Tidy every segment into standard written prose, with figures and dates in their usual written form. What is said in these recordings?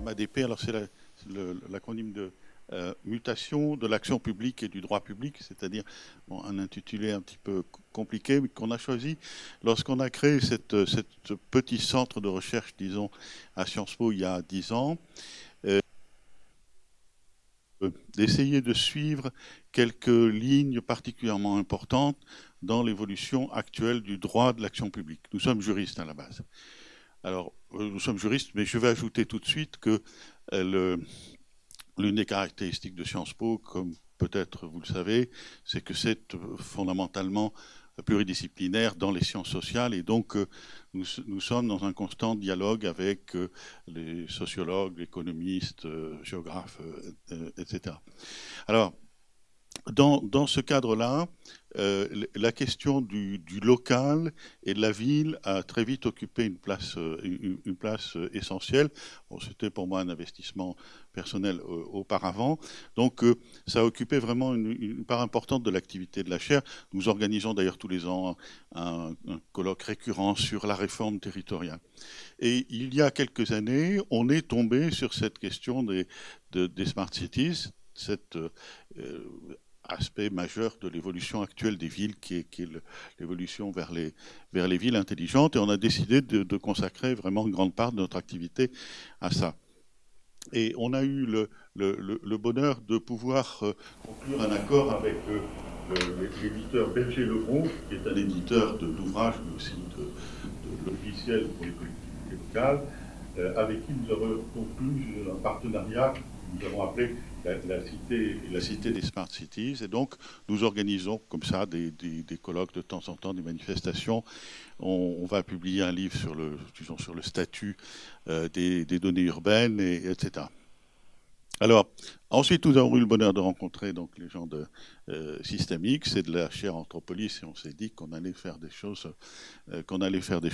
MADP, alors c'est l'acronyme de mutation de l'action publique et du droit public, c'est-à-dire bon, un intitulé un petit peu compliqué, mais qu'on a choisi lorsqu'on a créé ce petit centre de recherche, disons, à Sciences Po il y a 10 ans, d'essayer de suivre quelques lignes particulièrement importantes dans l'évolution actuelle du droit de l'action publique. Nous sommes juristes à la base. Alors, nous sommes juristes, mais je vais ajouter tout de suite que l'une des caractéristiques de Sciences Po, comme peut-être vous le savez, c'est que c'est fondamentalement pluridisciplinaire dans les sciences sociales et donc nous sommes dans un constant dialogue avec les sociologues, économistes, géographes, etc. Alors, dans ce cadre-là, la question du local et de la ville a très vite occupé une place essentielle. Bon, c'était pour moi un investissement personnel auparavant. Donc, ça a occupé vraiment une part importante de l'activité de la chaire. Nous organisons d'ailleurs tous les ans un colloque récurrent sur la réforme territoriale. Et il y a quelques années, on est tombé sur cette question des smart cities, cette aspect majeur de l'évolution actuelle des villes, qui est l'évolution vers les villes intelligentes. Et on a décidé de consacrer vraiment une grande part de notre activité à ça. Et on a eu le bonheur de pouvoir conclure un accord avec l'éditeur Berger-Lebron, qui est un éditeur d'ouvrages, mais aussi de logiciels pour les collectivités locales, avec qui nous avons conclu un partenariat que nous avons appelé la cité des Smart Cities. Et donc, nous organisons comme ça des colloques de temps en temps, des manifestations. On va publier un livre sur le statut des données urbaines, etc. Alors, ensuite, nous avons eu le bonheur de rencontrer donc les gens de Système X et de la chaire Anthropolis, et on s'est dit qu'on allait faire des choses,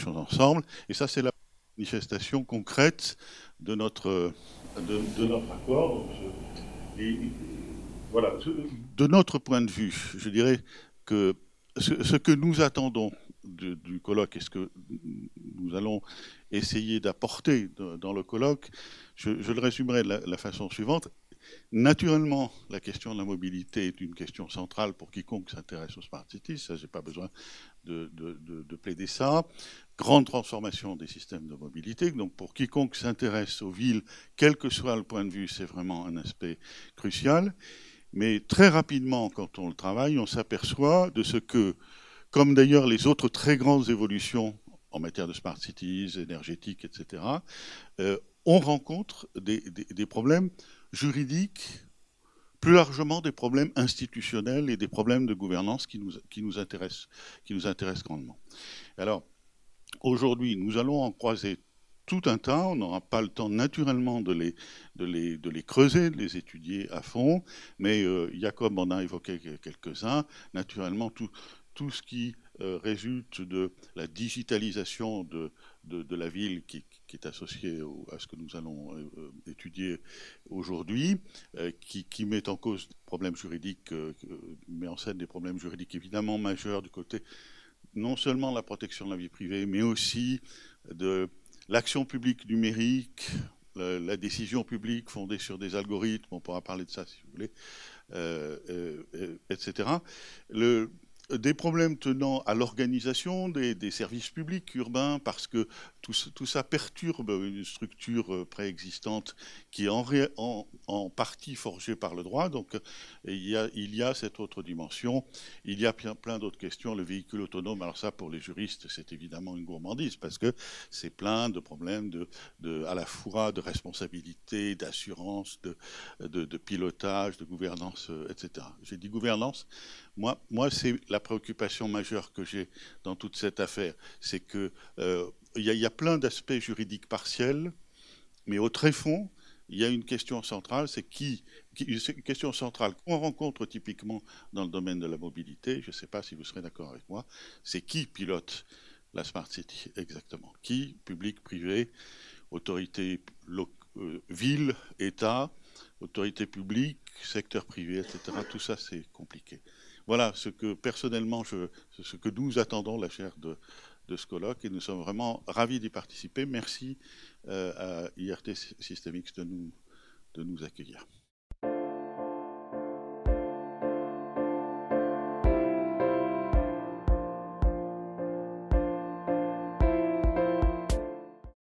ensemble. Et ça, c'est la manifestation concrète de notre accord. Voilà. De notre point de vue, je dirais que ce que nous attendons du colloque et ce que nous allons essayer d'apporter dans le colloque, je le résumerai de la façon suivante. Naturellement, la question de la mobilité est une question centrale pour quiconque s'intéresse aux Smart Cities, ça, j'ai pas besoin de plaider ça. Grande transformation des systèmes de mobilité, donc pour quiconque s'intéresse aux villes, quel que soit le point de vue, c'est vraiment un aspect crucial. Mais très rapidement, quand on le travaille, on s'aperçoit de ce que, comme d'ailleurs les autres très grandes évolutions en matière de Smart Cities, énergétiques, etc., on rencontre des problèmes juridiques, plus largement des problèmes institutionnels et des problèmes de gouvernance qui nous intéressent grandement. Alors, aujourd'hui, nous allons en croiser tout un tas. On n'aura pas le temps naturellement de les creuser, de les étudier à fond, mais Jacob en a évoqué quelques-uns. Naturellement, tout ce qui résulte de la digitalisation de la ville qui est associée à ce que nous allons étudier aujourd'hui, qui met en cause des problèmes juridiques, met en scène des problèmes juridiques évidemment majeurs du côté non seulement de la protection de la vie privée, mais aussi de l'action publique numérique, la décision publique fondée sur des algorithmes, on pourra parler de ça si vous voulez, etc. Des problèmes tenant à l'organisation des services publics urbains, parce que tout ça perturbe une structure préexistante qui est en partie forgée par le droit. Donc il y a cette autre dimension. Il y a plein d'autres questions. Le véhicule autonome, alors ça pour les juristes, c'est évidemment une gourmandise, parce que c'est plein de problèmes à la fois de responsabilité, d'assurance, de pilotage, de gouvernance, etc. J'ai dit gouvernance. Moi, c'est la préoccupation majeure que j'ai dans toute cette affaire. C'est que il y a plein d'aspects juridiques partiels, mais au tréfonds, il y a une question centrale, c'est une question centrale qu'on rencontre typiquement dans le domaine de la mobilité. Je ne sais pas si vous serez d'accord avec moi. C'est qui pilote la Smart City exactement? Qui? Public, privé, autorité, ville, État, autorité publique, secteur privé, etc. Tout ça, c'est compliqué. Voilà ce que personnellement, ce que nous attendons, la chaire de de ce colloque et nous sommes vraiment ravis d'y participer. Merci à IRT Systemix de nous accueillir.